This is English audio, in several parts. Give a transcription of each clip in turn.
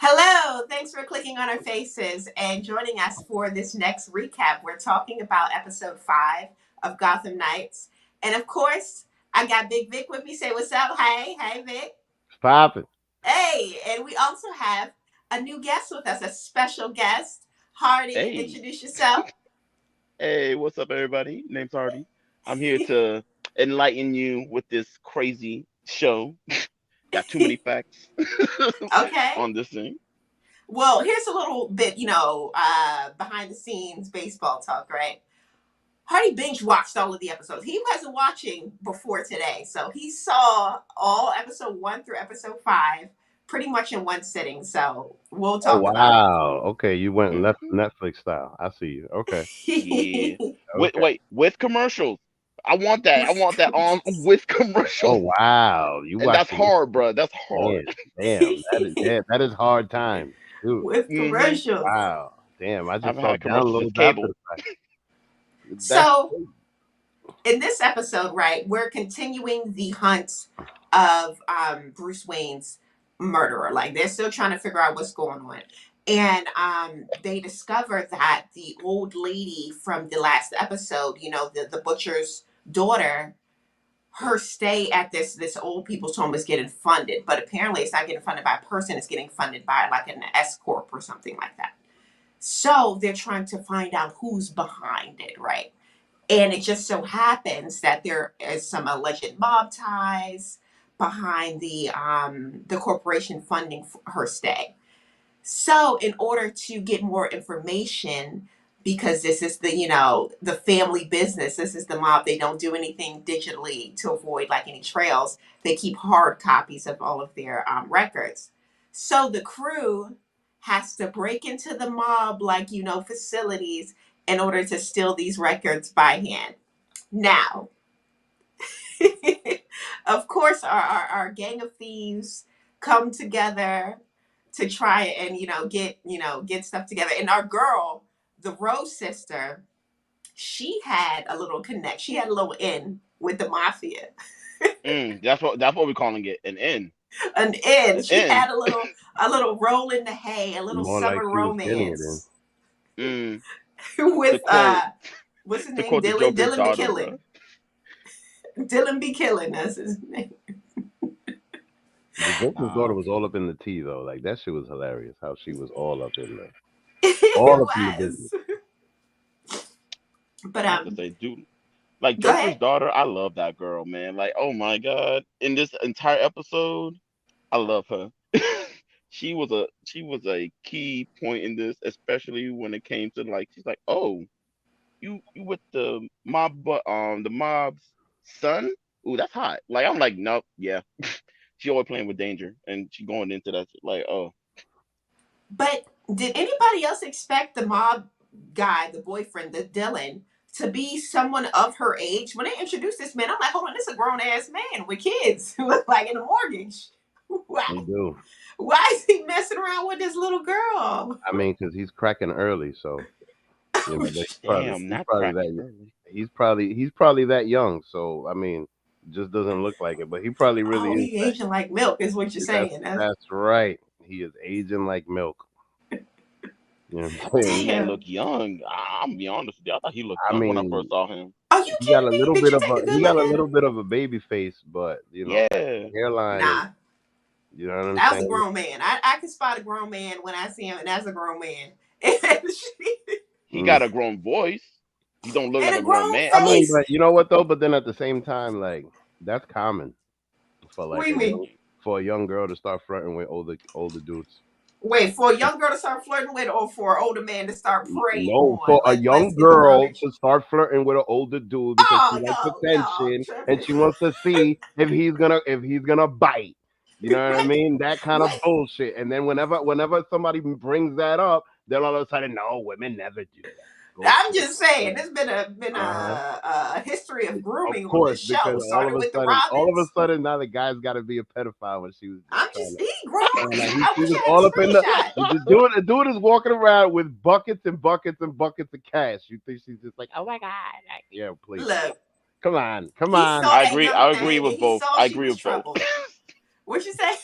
Hello, thanks for clicking on our faces and joining us for this next recap. We're talking about episode 5 of Gotham Knights. And of course, I got Big Vic with me. Say what's up. Hey, Vic. Popping. Hey, and we also have a new guest with us, a special guest. Hardy, Hey, introduce yourself. hey, what's up, everybody? Name's Hardy. I'm here to enlighten you with this crazy show. Got too many facts Okay. on this thing. Well, here's a little bit, behind the scenes baseball talk, right? Hardy binge watched all of the episodes. He wasn't watching before today, so he saw all episode 1 through episode 5 pretty much in one sitting. So we'll Oh talk about wow. Okay, you went left Hmm. Netflix style. I see you. Okay. Yeah. it. Wait, Okay. wait, with commercials. I want that. I want that on with Oh commercials, wow. You and that's watched it with hard, bro. That's hard. man. Damn. That is hard time. Dude. With Hmm. commercials. Wow. Damn. I just Haven't saw had commercials since downloads after cable. the fact. That's So in this episode, right, we're continuing the hunt of Bruce Wayne's murderer. Like they're still trying to figure out what's going on. And they discover that the old lady from the last episode, the butcher's daughter, her stay at this old people's home is getting funded, but apparently it's not getting funded by a person, it's getting funded by like an S Corp or something like that. So they're trying to find out who's behind it, right? And it just so happens that there is some alleged mob ties behind the corporation funding her stay. So in order to get more information, because this is the family business, this is the mob. They don't do anything digitally to avoid like any trails. They keep hard copies of all of their records. So the crew has to break into the mob like facilities in order to steal these records by hand. Now, of course, our gang of thieves come together to try and get stuff together. And our girl, the Rose sister, she had a little connect. She had a little in with the mafia. That's what we're calling it. An N. An in. An She N. had a little roll in the hay, a little more like summer she was getting it in. romance Mm. To with quote what's his to name? quote the Dylan. Joker's Dylan be daughter, bro. killing. Dylan be killing. That's his name. The Joker's daughter Nah, was all up in the tea though. Like that shit was hilarious. How she was all It up in the business. was. But I have to say, dude, like go Joker's ahead. daughter, I love that girl, man. Like, oh my god, in this entire episode, I love her. She was a key point in this, especially when it came to like she's like, oh, you with the mob, but the mob's son. Ooh, that's hot. Like I'm like, nope, yeah. She always playing with danger, and she going into that shit like, oh, But did anybody else expect the mob guy, the boyfriend, the Dylan, to be someone of her age? When they introduced this man, I'm like, hold on, this is a grown ass man with kids who look like in a mortgage. Why? He do. Why is he messing around with this little girl? I mean, because he's cracking early, so but damn, he's not probably cracking that early. he's probably that young. So I mean, just doesn't look like it, but he probably really Oh, is he that. aging like milk is what you're That's saying. That's, that's right. He is aging like milk. You know what I'm I thought the saying? man damn. looked young. I'm gonna be honest with you. I thought he looked I young when I first mean, saw him. Are you he got a kidding me? little Did bit you of take a a good he look got a at little him? bit of a baby face, but Yeah. hairline is, Nah, you know what I'm that was a saying? grown man. I can spot a grown man when I see him, and that's a grown man. He Mm. got a grown voice. He don't look And like a a grown grown man. I I mean, mean, face. but you know what though? But then at the same time, like that's common for What like do you mean? a young girl to start flirting with older dudes. Wait, for a young girl to start flirting with, or for an older man to start preying No, on? for a Let's young get the girl verbiage. to start flirting with an older dude because she Oh, likes y'all attention and tripping. she wants to see if he's gonna bite. You know what I what? mean? That kind of What? bullshit. And then whenever somebody brings that up, then all of a sudden, no, women never do that. Go I'm to just saying, there's been uh huh. a history of Of grooming on course, this because show. Started with the all of a Robins. sudden now the guy's got to be a pedophile when she was just I'm trying just to. he grown. Like I he wish was I had all up in the. a screenshot. The dude is walking around with buckets and buckets and buckets of cash. You think she's just like, oh my god, like, yeah, please, Look, come on, come he on. saw I that agree. young I agree thing and with he both. saw I she agree was with both. trouble. What you say?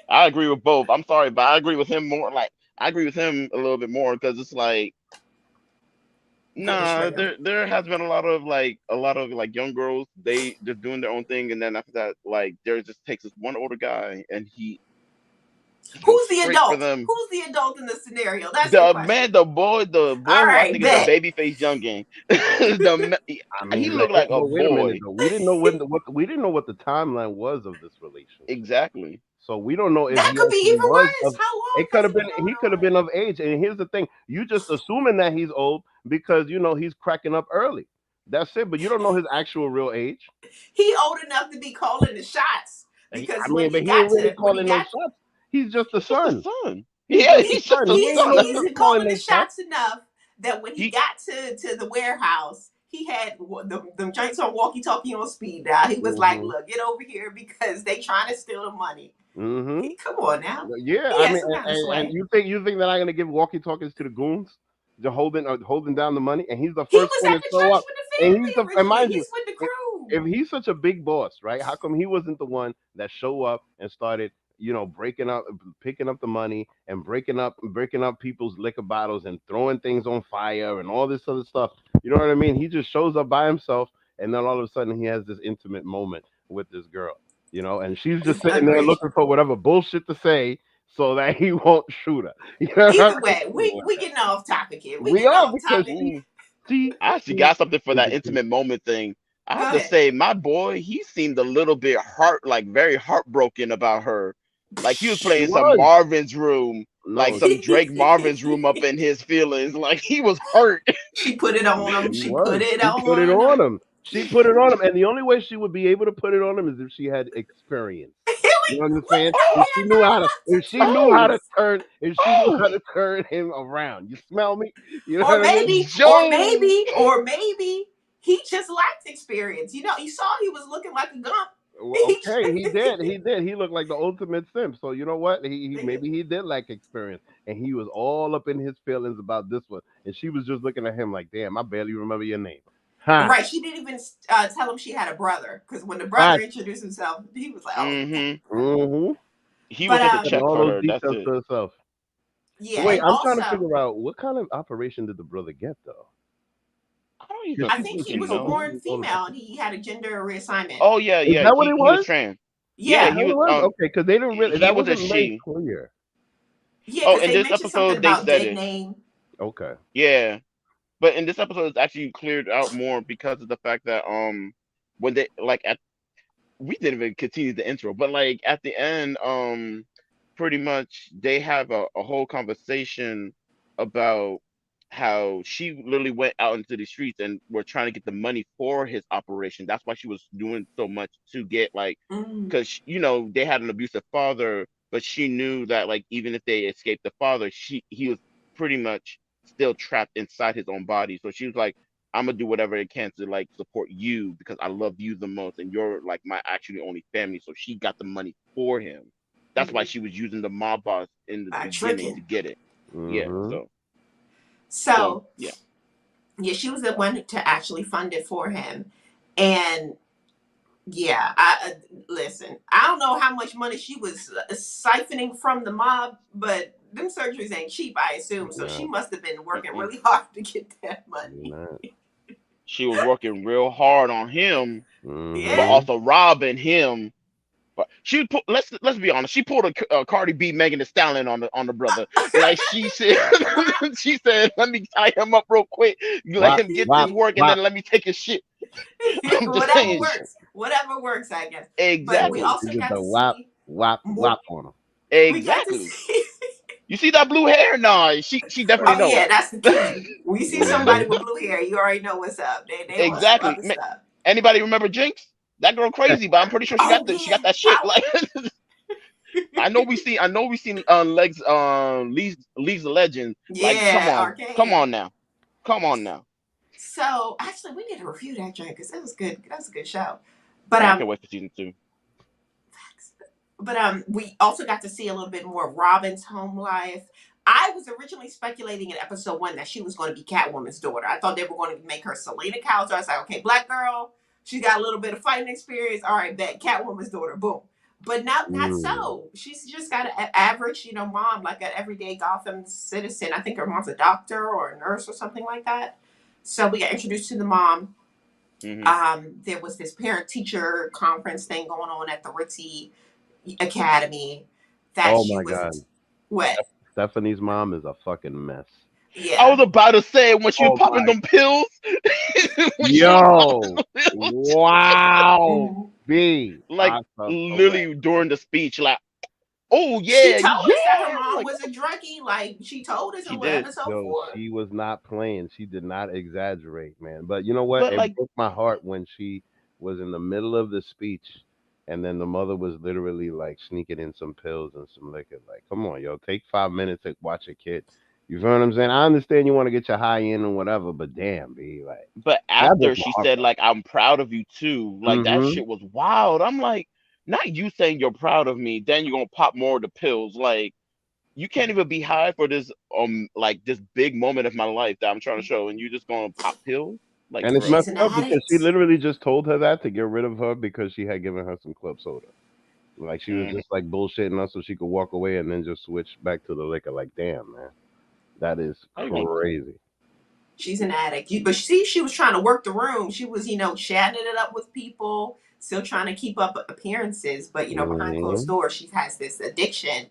I agree with both. I'm sorry, but I agree with him more. Like I agree with him a little bit more because it's like, The nah, betrayal. there has been a lot of like young girls, they just doing their own thing, and then after that, like there just takes this one older guy, and he goes Who's the straight for adult? them. Who's the adult in the scenario? That's the The question. man, the All boy who I right, think is a bet. baby faced youngin. I He mean, looked like a but wait a minute boy. though. We didn't know we didn't know what the timeline was of this relationship. Exactly. So we don't know if That he could be actually even was worse. of. How long It could has have it been been going he could have on? been of age. And here's the thing: you just assuming that he's old because he's cracking up early. That's it. But you don't know his actual real age. He old enough to be calling the shots because I mean, but he ain't really calling no shots. He's just the He's just a son. son. He's Yeah, just the he's just son. a He ain't son. no he's really been calling calling the no shots. shots enough that when he He got to the warehouse, he had them joints on walkie talkie on speed dial. He was like, Hmm. "Look, get over here because they trying to steal the money." Hmm. Come on now, Yeah, he I has mean, some kind of and sway. you think they're not gonna give walkie talkies to the goons, to holding down the money, and he's the He first was one at to the show church up, with and the family and originally. mind you, He's with the if, crew. if he's such a big boss, right? How come he wasn't the one that show up and started, breaking up, picking up the money and breaking up people's liquor bottles and throwing things on fire and all this other stuff? You know what I mean? He just shows up by himself, and then all of a sudden he has this intimate moment with this girl. And she's just sitting there Agreed. looking for whatever bullshit to say so that he won't shoot her. You know what I Either way, mean? we getting off topic here. We We getting are off because topic. ooh, I actually she got something for is that the key. intimate moment thing. I Go have to ahead. say, my boy, he seemed a little bit like very heartbroken about her. Like he was He playing some was. Marvin's room, like No, some Drake Marvin's room up in his feelings. Like he was hurt. She put it on him. she She put was. it She put it on on him. him. She put it on him, and the only way she would be able to put it on him is if she had experience. Here we You know what I'm we saying? got If here she knew nine how to, months if she into knew how Oh, to turn, if she knew how oh, to turn him around. You smell me? You know or what I mean? maybe, or Joe. maybe, or maybe he just lacked experience. You saw he was looking like a gump. Well, He okay, he did. He did. He looked like the ultimate simp. So you know what? Maybe he did lack experience, and he was all up in his feelings about this one. And she was just looking at him like, "Damn, I barely remember your name." Huh? right. She didn't even tell him she had a brother because when the brother Fact. introduced himself, he was like, "Oh, okay, Mm-hmm. okay." Mm-hmm. He But was just a Kept check all for those her. That's details it. to herself. So yeah, wait, and I'm trying to also figure out what kind of operation did the brother get though? I don't Because even I she's think been he freaking was keeping know. born busy all the female and time. he had a gender reassignment. Oh yeah, Is yeah. that what it He was was? trans. Yeah, Is Yeah, that what it was? Okay, because they didn't really. he That was a wasn't made she. clear. yeah, Oh, because in they this mentioned something episode they about said dead it. name. Okay. Yeah. But in this episode, it's actually cleared out more because of the fact that when they like at we didn't even continue the intro, but like at the end, pretty much they have a whole conversation about how she literally went out into the streets and were trying to get the money for his operation. That's why she was doing so much to get like, Mm, because they had an abusive father, but she knew that like even if they escaped the father, he was pretty much still trapped inside his own body. So she was like, I'm gonna do whatever I can to like support you because I love you the most and you're like my actually only family. So she got the money for him. That's why mm, she was using the mob boss in the beginning to tricking. get it. Yeah. Mm-hmm. So So yeah. yeah, she was the one to actually fund it for him, and yeah, I listen. I don't know how much money she was siphoning from the mob, but them surgeries ain't cheap, I assume. So she Nah, must have been working Mm-mm. really hard to get that you're money. not. She was working real hard on him, but Yeah. Mm-hmm. also robbing him. But she put let's be honest. She pulled a Cardi B, Megan Thee Stallion on the brother. Like she said, she said, "Let me tie him up real quick, let Wop, him get this wop, work, and wop. then let me take his shit." I'm just Whatever saying. works. Whatever works, I guess. But we Yeah, Exactly, she also did got the to wop, see wop, more. wop on him. We got to exactly. see. You see that blue hair? Nah, she definitely Oh know. yeah, that's the key. When you see Mm-hmm. somebody with blue hair, you already know what's up. They on some Exactly. other stuff. Anybody remember Jinx? That girl crazy, but I'm pretty sure Oh she yeah, got that shit. power. Like I know we seen legs Leagues of Legends. Like Yeah, come arcane. on now, come on now. So actually, we need to review that joint because that was good. That was a good show. But Man, I can't wait for season 2. we also got to see a little bit more of Robin's home life. I was originally speculating in episode 1 that she was going to be Catwoman's daughter. I thought they were going to make her Selena Kyle. So I was like, okay, black girl, she got a little bit of fighting experience. All right, bet Catwoman's daughter. Boom. but not Mm. so. She's just got an average, mom, like an everyday Gotham citizen. I think her mom's a doctor or a nurse or something like that. So we got introduced to the mom. Hmm. There was this parent teacher conference thing going on at the Ritzy Academy that Oh she my was God. what? Stephanie's mom is a fucking mess. I Yeah. was about to say when she was Oh popping my. them pills, when she was popping Yo. them pills, Wow. Mhm. B. like I felt so bad. literally during the speech, like, oh She yeah, told yeah, us that her mom like was a druggie. Like she told us she in did. episode Yo, 4. she was not playing. She did not exaggerate, man. But you know what? But It like, broke my heart when she was in the middle of the speech and then the mother was literally like sneaking in some pills and some liquor. Like, come on, yo, take 5 minutes to watch a kid. You feel what I'm saying? I understand you want to get your high in and whatever, but damn, be like but that after broke my she heart, said bro. like, I'm proud of you too. Like that Mm-hmm. shit was wild. I'm like, not you saying you're proud of me, then you're gonna pop more of the pills. Like you can't even be high for this like this big moment of my life that I'm trying to show, and you just gonna pop pills? Like, And it's bro. She's messed an up because she addict. literally just told her that to get rid of her because she had given her some club soda. Like she was Hmm. just like bullshitting us so she could walk away and then just switch back to the liquor. Like, damn, man, that is How you gonna? crazy. She's an addict. But see, she was trying to work the room. She was, chatting it up with people, still trying to keep up appearances. But, behind closed Mm-hmm. doors, she has this addiction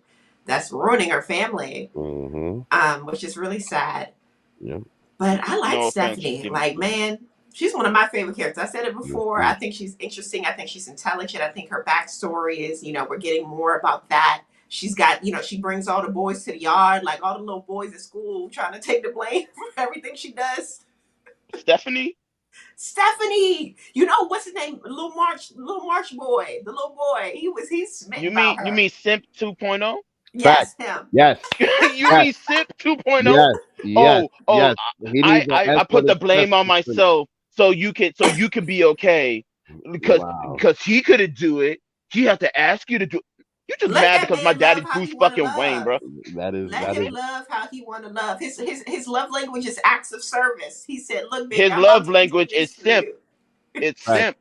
that's ruining her family, Mm-hmm. which is really sad. Yep. But I like No offense, she's Stephanie. getting Like, man, she's one of my favorite characters. I said it Yes, before. I yes. think she's interesting. I think she's intelligent. I think her backstory is, we're getting more about that. She's got, she brings all the boys to the yard, like all the little boys at school trying to take the blame for everything she does. Stephanie. Stephanie, what's his name? Little March boy, the little boy. He's smitten about You her. mean Simp 2.0? Fact. Yes, him. Yes. You Yes. mean Simp 2.0? Yes. Yes. Oh, oh, Yes. He needs an S I for put the the blame on Stephen. myself so you can be okay Wow. because he couldn't do it. He had to ask you to do. You just Let mad that because my man love daddy's how Bruce he want to fucking Wayne, love. bro. Let That is him love how he want to love. His love language is acts of service. He said, "Look, baby, His I'm about love to do language is this for simp. you." It's fact. simp.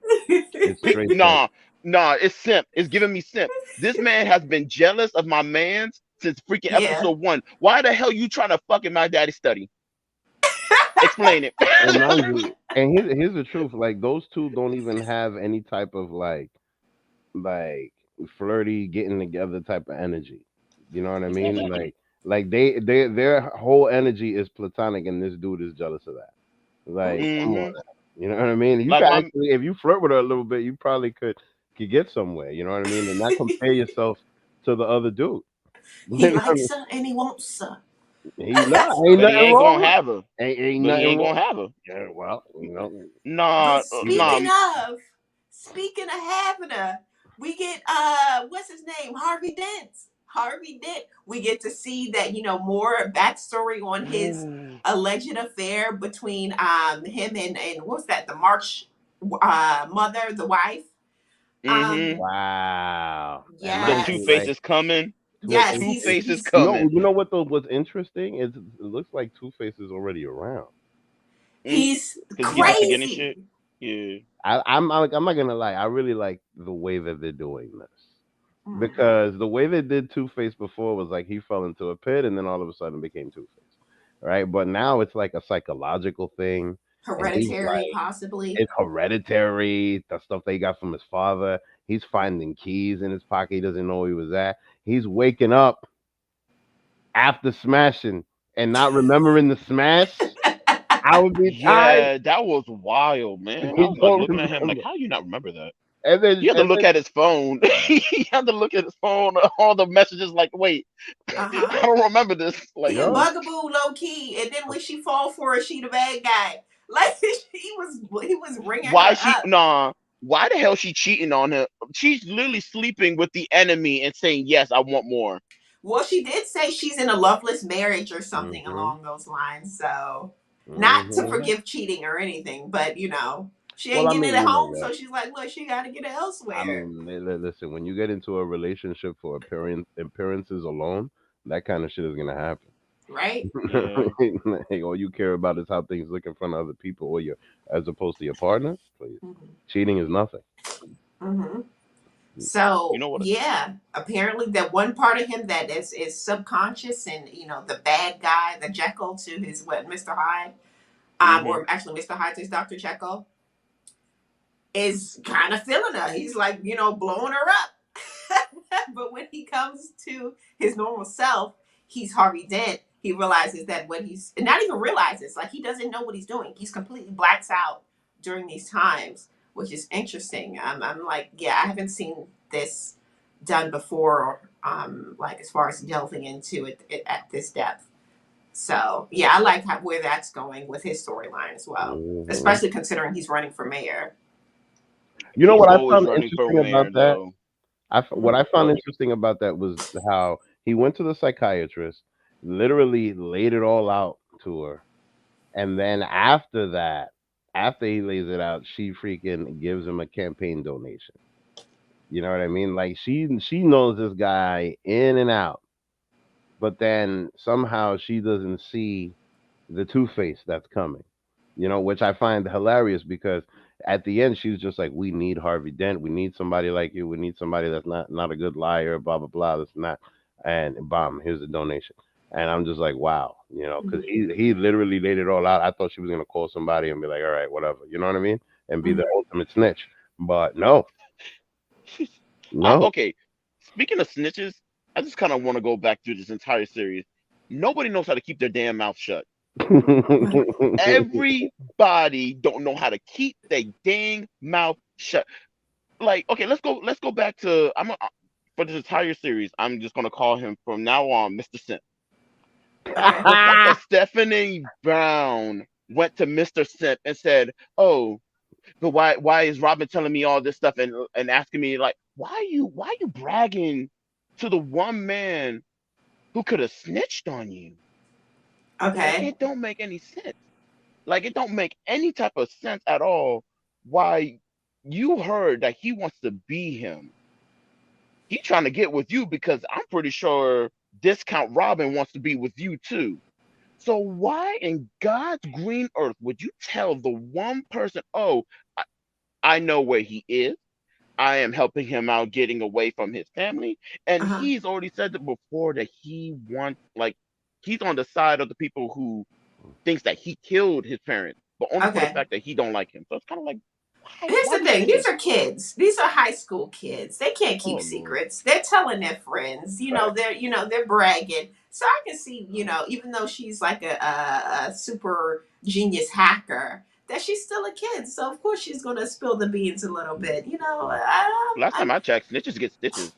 It's straight fact. Nah, nah, it's simp. It's giving me simp. This man has been jealous of my man's since freaking Yeah, episode 1. Why the hell you trying to fucking my daddy study? Explain it. And mind you, and here's the truth. Like those two don't even have any type of like flirty getting together type of energy. You know what I mean? Like they their whole energy is platonic, and this dude is jealous of that. Like, come on, Hmm. now. You know what I mean? You Like could my actually, if you flirt with her a little bit, you probably could get somewhere. You know what I mean? And not compare yourself to the other dude. he You know what I likes mean? her and he wants her. He not ain't but he nothing ain't wrong gonna with have her. it. Ain't But he nothing ain't wrong. gonna have her. Yeah, well, Nah, But you know. speaking of having her, we get what's his name? Harvey Dent. Harvey Dent. We get to see that, more backstory on his Ooh. alleged affair between him and what's that, the March mother, the wife. Hmm. Um Wow. And The mind two you, yes. like faces coming. The Yes, and two he's faces he's coming. you know what though? What's interesting is it looks like Two Face is already around. Mm. he's Cause he get Michigan and crazy. shit. Yeah. I'm not gonna lie. I really like the way that they're doing this Mhm. because the way they did Two Face before was like he fell into a pit and then all of a sudden became Two Face, right? But now it's like a psychological thing, and he's Hereditary, like possibly. it's hereditary. The stuff they got from his father. He's finding keys in his pocket. He doesn't know where he was at. He's waking up after smashing and not remembering the smash. I would be tired. Yeah, that was wild, man. I He was like don't looking at him like, remember. how you not remember that? And He had to then look at his phone. He had to look at his phone, all the messages. Like, wait, Uh-huh. I don't remember this. Like, He a yo, bugaboo low key, and then when she fall for it, she the bad guy. Like he was ringing why her she? up. Nah. Why the hell she cheating on him? She's literally sleeping with the enemy and saying, "Yes, I want more." Well, she did say she's in a loveless marriage or something hmm along those lines. So not to hmm forgive cheating or anything, but she well, ain't I getting it mean, at you know home, what? so she's like, look, she got to get it I elsewhere. mean, listen, when you get into a relationship for appearances alone, that kind of shit is gonna happen. Right? Yeah. Like, all you care about is how things look in front of other people, as opposed to your partner. Please, Mm-hmm. cheating is nothing. Mm-hmm. You So know what? yeah, apparently that one part of him that is subconscious, and the bad guy, the Jekyll to his what Mr. Hyde, Hmm. or actually Mr. Hyde to his Dr. Jekyll, is kind of feeling her. He's like, blowing her up. But when he comes to his normal self, he's Harvey Dent. He realizes that what he's not even realizes, like he doesn't know what he's doing. He's completely blacks out during these times, which is interesting. I'm like, yeah, I haven't seen this done before, like as far as delving into it at this depth. So yeah, I like where that's going with his storyline as well, Hmm. especially considering he's running for mayor. You know He's what I always found running for interesting about mayor, that? though. What I found Go. interesting about that was how he went to the psychiatrist, literally laid it all out to her, and then after that, after he lays it out, she freaking gives him a campaign donation. You know what I mean? Like she knows this guy in and out, but then somehow she doesn't see the Two Face that's coming. Which I find hilarious because at the end she was just like, "We need Harvey Dent. We need somebody like you. We need somebody that's not a good liar. Blah blah blah. That's not." And bomb, here's the donation. And I'm just like, wow, because Mhm. he literally laid it all out. I thought she was gonna call somebody and be like, all right, whatever. You know what I mean? And be the Mhm. ultimate snitch. But no, no. Okay. Speaking of snitches, I just kind of want to go back through this entire series. Nobody knows how to keep their damn mouth shut. Everybody don't know how to keep their dang mouth shut. Like, okay, let's go back to for this entire series, I'm just gonna call him from now on Mr. Simp. Okay. The fact that Stephanie Brown went to Mr. Simp and said, "Oh, but why is Robin telling me all this stuff and asking me like why you bragging to the one man who could have snitched on you?" Like Okay. it don't make any sense. Like it don't make any type of sense at all why you heard that he wants to be him. He trying to get with you because I'm pretty sure Discount Robin wants to be with you too. So why in God's green earth would you tell the one person, "Oh, I know where he is. I am helping him out getting away from his family." And Uh huh. he's already said it before that he wants, like, he's on the side of the people who thinks that he killed his parents, but only for the Okay. fact that he don't like him. So it's kind of like, why? Here's Why the are you thing. snitching? These are kids. These are high school kids. They can't keep Oh Lord. secrets. They're telling their friends. Facts. They're bragging. So I can see, even though she's like a super genius hacker, that she's still a kid. So of course she's gonna spill the beans a little bit. Last time I checked, snitches get stitches.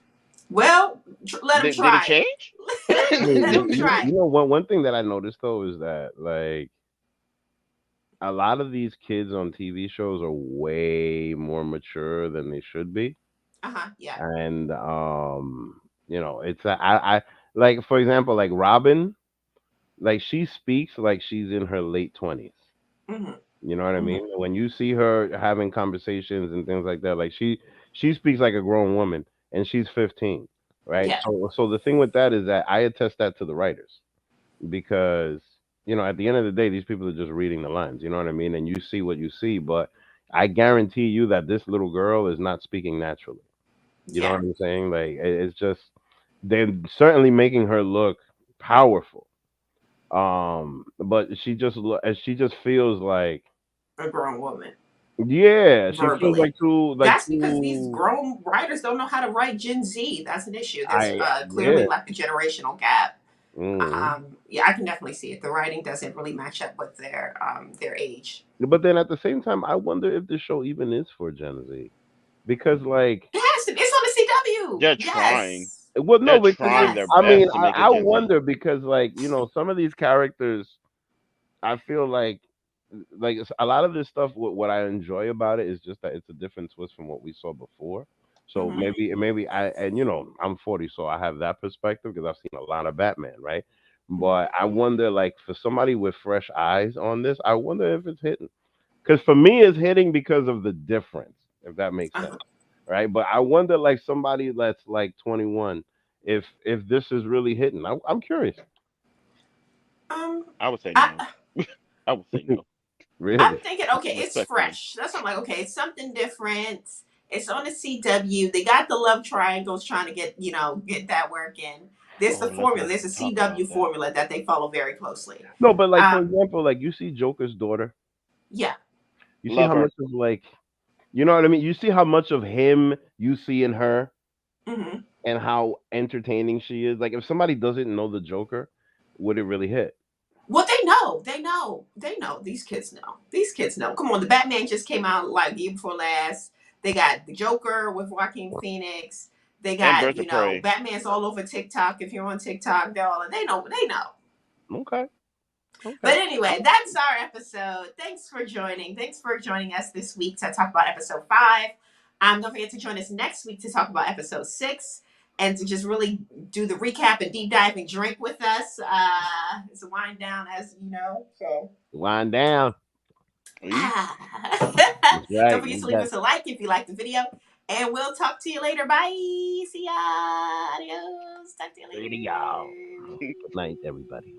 Well, let them Did it try change? it. Hey, Let them you, try you know one thing that I noticed though is that like a lot of these kids on TV shows are way more mature than they should be, it. Uh huh. Yeah. and it's I like for example like Robin, like she speaks like she's in her late 20s. Mhm. You know what I Mhm. mean? When you see her having conversations and things like that, like she speaks like a grown woman, and she's 15, right? Yeah. So the thing with that is that I attest that to the writers because at the end of the day, these people are just reading the lines. You know what I mean? And you see what you see, but I guarantee you that this little girl is not speaking naturally. You know Yeah. what I'm saying? Like it's just they're certainly making her look powerful. But she just feels like A grown woman. yeah, she feels Verbally. like That's because these too. grown writers don't know how to write Gen Z. That's an issue. There's Yeah. clearly like a generational gap. Hmm. Yeah, I can definitely see it. The writing doesn't really match up with their age. But then at the same time, I wonder if the show even is for Gen Z because like It has to. It's on the CW. They're trying. Yes. well, no, They're because trying their Yes. I mean, best to make it I Gen Z. wonder because like some of these characters, I feel like a lot of this stuff. What I enjoy about it is just that it's a different twist from what we saw before. So Hmm. maybe I'm 40, so I have that perspective because I've seen a lot of Batman, right? Hmm. But I wonder, like, for somebody with fresh eyes on this, I wonder if it's hitting. Because for me, it's hitting because of the difference, if that makes sense, Uh-huh. right? But I wonder, like, somebody that's like 21, if this is really hitting. I'm curious, Um, I would say no. I I would say no. I'm really. thinking, okay, it's Respectfully. fresh. That's what I'm like. Okay, it's something different. It's on the CW. They got the love triangles trying to get, get that work in. There's the Oh, let's formula. not There's a talk about CW that. formula that they follow very closely. No, but like for Um, example, like you see Joker's daughter. yeah. You see Love how her. much of like you know what I mean. You see how much of him you see in her, Hmm. and how entertaining she is. Like if somebody doesn't know the Joker, would it really hit? Well, they know. They know. They know. These kids know. These kids know. Come on, the Batman just came out like the year before last. They got the Joker with Joaquin Phoenix. They And got, Birds of Prey. Batman's all over TikTok. If you're on TikTok, they know. They know. Okay, okay. But anyway, that's our episode. Thanks for joining. Thanks for joining us this week to talk about episode 5. Don't forget to join us next week to talk about episode 6 and to just really do the recap and deep dive and drink with us. It's a wind down, as you know. So, Wind down. Eat. That's don't right. forget You to leave got us a like if you like the video. And we'll talk to you later. Bye. See ya. Adios. Talk to you radio. later. Good night, everybody.